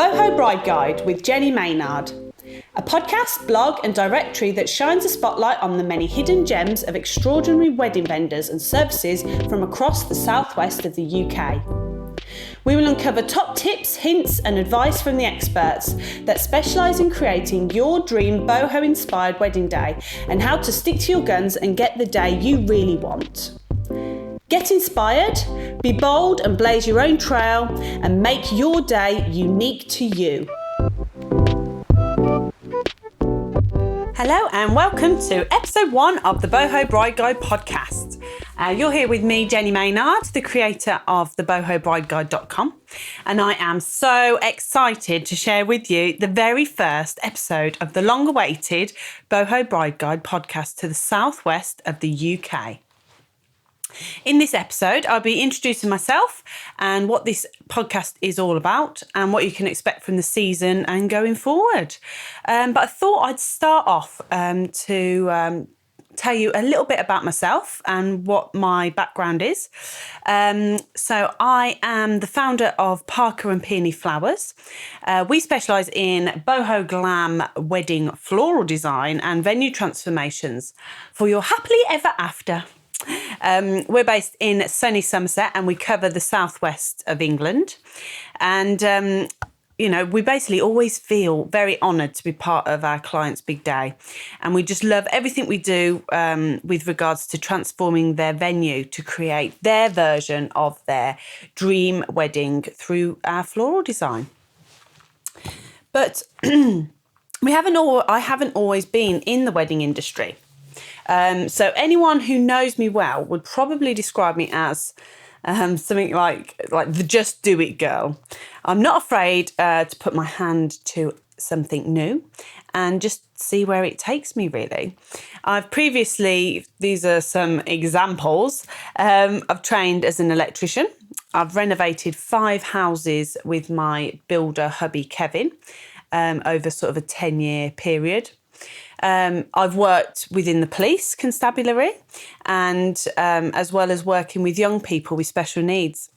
Boho Bride Guide with Jenny Maynard, a podcast, blog and directory that shines a spotlight on the many hidden gems of extraordinary wedding vendors and services from across the southwest of the UK. We will uncover top tips, hints and advice from the experts that specialise in creating your dream Boho Inspired wedding day and how to stick to your guns and get the day you really want. Get inspired, be bold and blaze your own trail and make your day unique to you. Hello and welcome to episode 1 of the Boho Bride Guide Podcast. You're here with me, Jenny Maynard, the creator of the BohoBrideGuide.com, and I am so excited to share with you the very first episode of the long-awaited Boho Bride Guide Podcast to the southwest of the UK. In this episode, I'll be introducing myself and what this podcast is all about and what you can expect from the season and going forward. But I thought I'd start off to tell you a little bit about myself and what my background is. So I am the founder of Parker and Peony Flowers. We specialise in boho glam wedding floral design and venue transformations for your happily ever after. We're based in sunny Somerset and we cover the southwest of England. And, we basically always feel very honoured to be part of our clients' big day. And we just love everything we do with regards to transforming their venue to create their version of their dream wedding through our floral design. But I haven't always been in the wedding industry. So anyone who knows me well would probably describe me as something like the just do it girl. I'm not afraid to put my hand to something new and just see where it takes me, really. I've previously, these are some examples, I've trained as an electrician. I've renovated 5 houses with my builder hubby Kevin over sort of a 10-year period. I've worked within the police constabulary and as well as working with young people with special needs.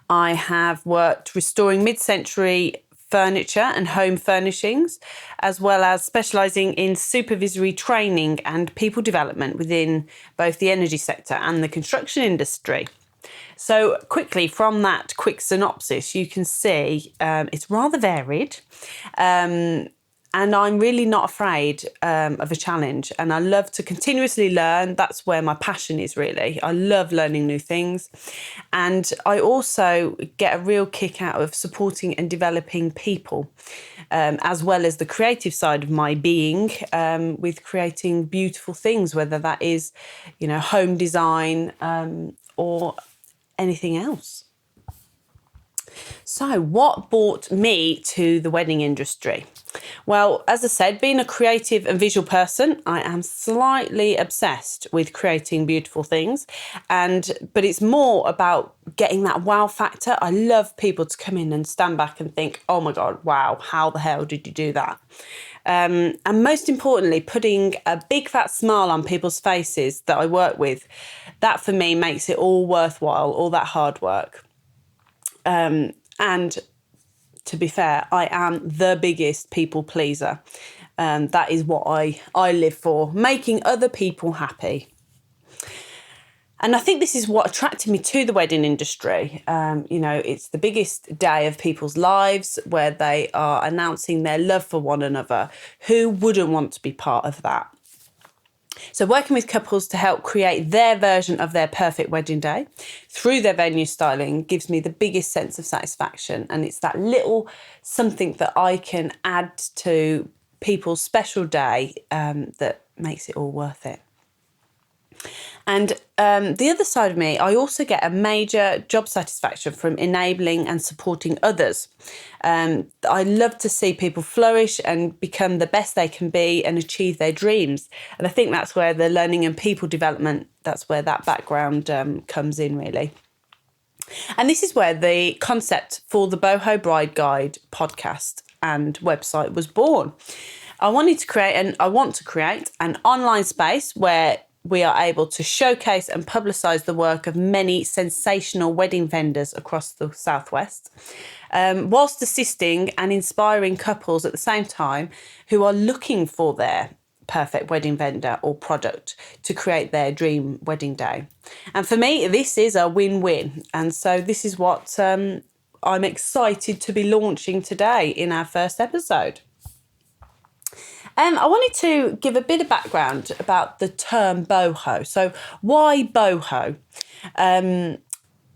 I have worked restoring mid-century furniture and home furnishings, as well as specialising in supervisory training and people development within both the energy sector and the construction industry. So quickly, from that quick synopsis, you can see it's rather varied. And I'm really not afraid of a challenge, and I love to continuously learn. That's where my passion is, really. I love learning new things. And I also get a real kick out of supporting and developing people, as well as the creative side of my being with creating beautiful things, whether that is, home design or anything else. So what brought me to the wedding industry? Well, as I said, being a creative and visual person, I am slightly obsessed with creating beautiful things. But it's more about getting that wow factor. I love people to come in and stand back and think, oh my God, wow, how the hell did you do that? And most importantly, putting a big fat smile on people's faces that I work with. That for me makes it all worthwhile, all that hard work. And to be fair, I am the biggest people pleaser. That is what I live for, making other people happy. And I think this is what attracted me to the wedding industry. It's the biggest day of people's lives where they are announcing their love for one another. Who wouldn't want to be part of that? So working with couples to help create their version of their perfect wedding day through their venue styling gives me the biggest sense of satisfaction. And it's that little something that I can add to people's special day that makes it all worth it. And the other side of me, I also get a major job satisfaction from enabling and supporting others. I love to see people flourish and become the best they can be and achieve their dreams. And I think that's where the learning and people development, that's where that background comes in, really. And this is where the concept for the Boho Bride Guide podcast and website was born. I want to create an online space where we are able to showcase and publicise the work of many sensational wedding vendors across the Southwest, whilst assisting and inspiring couples at the same time who are looking for their perfect wedding vendor or product to create their dream wedding day. And for me, this is a win-win. And so this is what I'm excited to be launching today in our first episode. I wanted to give a bit of background about the term boho. So why boho?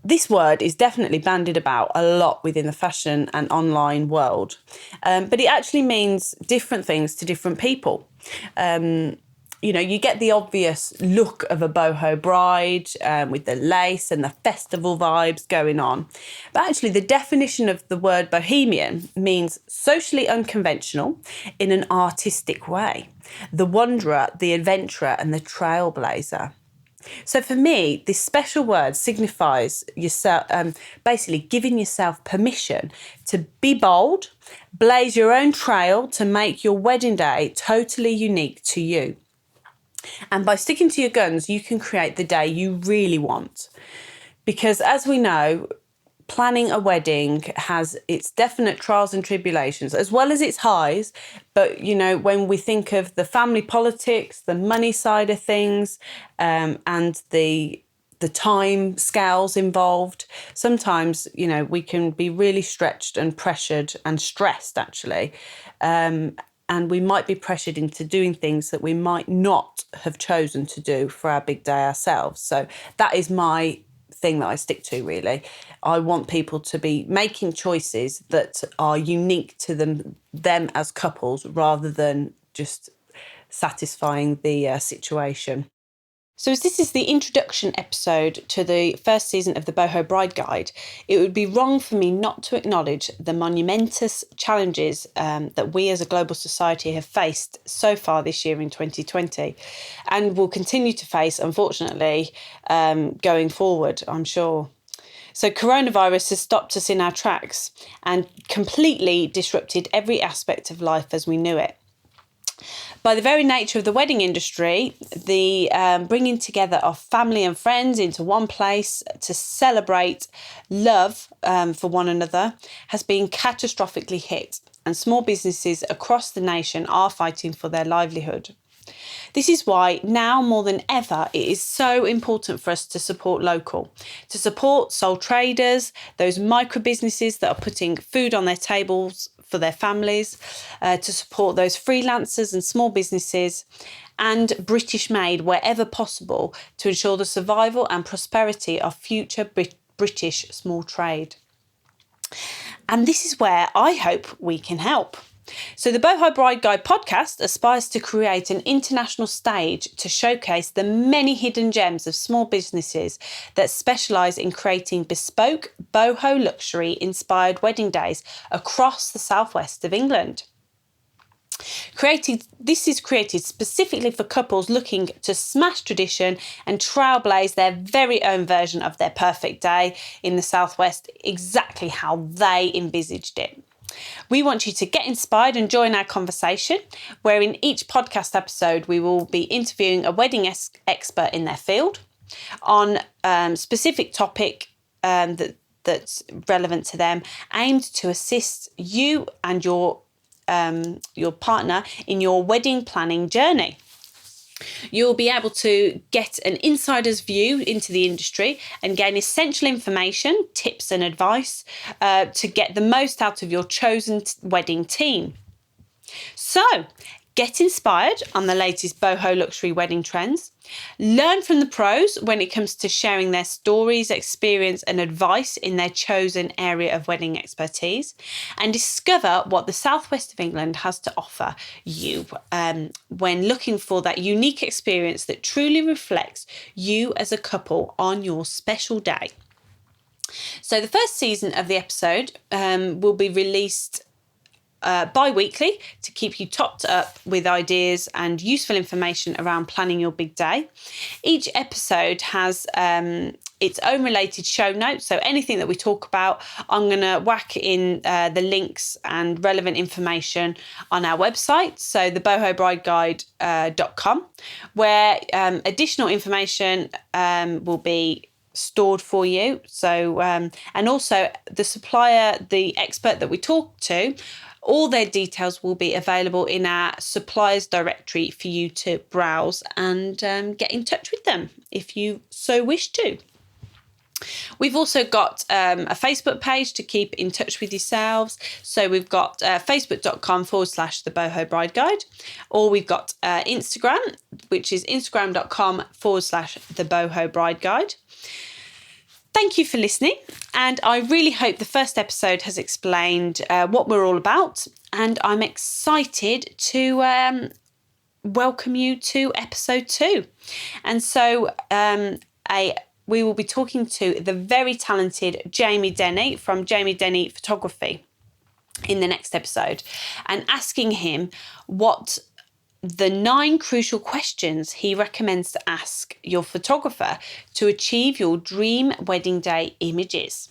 This word is definitely bandied about a lot within the fashion and online world, but it actually means different things to different people. You get the obvious look of a boho bride with the lace and the festival vibes going on. But actually, the definition of the word bohemian means socially unconventional in an artistic way. The wanderer, the adventurer, and the trailblazer. So for me, this special word signifies yourself, basically giving yourself permission to be bold, blaze your own trail to make your wedding day totally unique to you. And by sticking to your guns, you can create the day you really want. Because as we know, planning a wedding has its definite trials and tribulations, as well as its highs. But, when we think of the family politics, the money side of things, and the time scales involved, sometimes, we can be really stretched and pressured and stressed, actually. And we might be pressured into doing things that we might not have chosen to do for our big day ourselves. So that is my thing that I stick to, really. I want people to be making choices that are unique to them as couples, rather than just satisfying the situation. So as this is the introduction episode to the first season of the Boho Bride Guide, it would be wrong for me not to acknowledge the monumentous challenges that we as a global society have faced so far this year in 2020, and will continue to face, unfortunately, going forward, I'm sure. So coronavirus has stopped us in our tracks and completely disrupted every aspect of life as we knew it. By the very nature of the wedding industry, the bringing together of family and friends into one place to celebrate love for one another has been catastrophically hit, and small businesses across the nation are fighting for their livelihood. This is why now more than ever it is so important for us to support local, to support sole traders, those micro businesses that are putting food on their tables for their families, to support those freelancers and small businesses, and British made wherever possible to ensure the survival and prosperity of future British small trade. And this is where I hope we can help. So the Boho Bride Guide Podcast aspires to create an international stage to showcase the many hidden gems of small businesses that specialise in creating bespoke boho luxury inspired wedding days across the southwest of England. This is created specifically for couples looking to smash tradition and trailblaze their very own version of their perfect day in the southwest, exactly how they envisaged it. We want you to get inspired and join our conversation, where in each podcast episode we will be interviewing a wedding expert in their field on specific topic that's relevant to them, aimed to assist you and your partner in your wedding planning journey. You'll be able to get an insider's view into the industry and gain essential information, tips and advice to get the most out of your chosen wedding team. So, get inspired on the latest boho luxury wedding trends. Learn from the pros when it comes to sharing their stories, experience and advice in their chosen area of wedding expertise, and discover what the southwest of England has to offer you when looking for that unique experience that truly reflects you as a couple on your special day. So the first season of the episode will be released bi-weekly to keep you topped up with ideas and useful information around planning your big day. Each episode has its own related show notes. So anything that we talk about, I'm going to whack in the links and relevant information on our website. So the bohobrideguide.com, where additional information will be stored for you. So and also the supplier, the expert that we talk to, all their details will be available in our suppliers directory for you to browse and get in touch with them if you so wish to. We've also got a Facebook page to keep in touch with yourselves. So we've got facebook.com/the Boho Bride Guide, or we've got Instagram, which is instagram.com/the Boho Bride Guide. Thank you for listening, and I really hope the first episode has explained what we're all about, and I'm excited to welcome you to episode 2. And so we will be talking to the very talented Jamie Denny from Jamie Denny Photography in the next episode, and asking him what the 9 crucial questions he recommends to ask your photographer to achieve your dream wedding day images.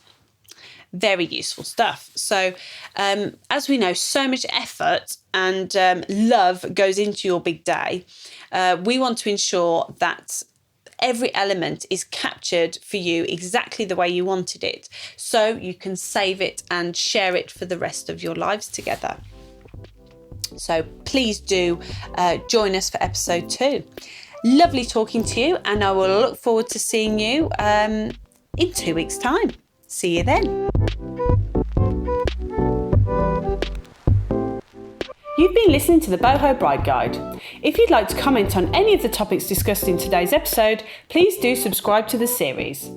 Very useful stuff. So as we know, so much effort and love goes into your big day. We want to ensure that every element is captured for you exactly the way you wanted it, so you can save it and share it for the rest of your lives together. So please do join us for episode 2. Lovely talking to you, and I will look forward to seeing you in 2 weeks' time. See you then. You've been listening to the Boho Bride Guide. If you'd like to comment on any of the topics discussed in today's episode, please do subscribe to the series.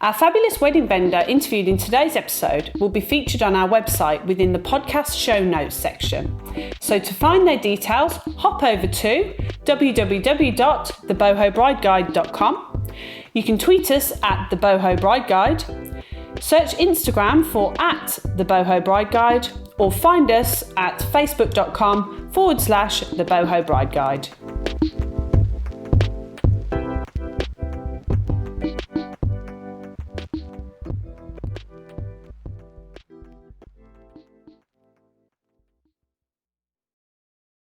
Our fabulous wedding vendor interviewed in today's episode will be featured on our website within the podcast show notes section. So to find their details, hop over to www.thebohobrideguide.com. You can tweet us at the Boho Bride Guide, search Instagram for @the Boho Bride Guide, or find us at facebook.com/the Boho Bride Guide.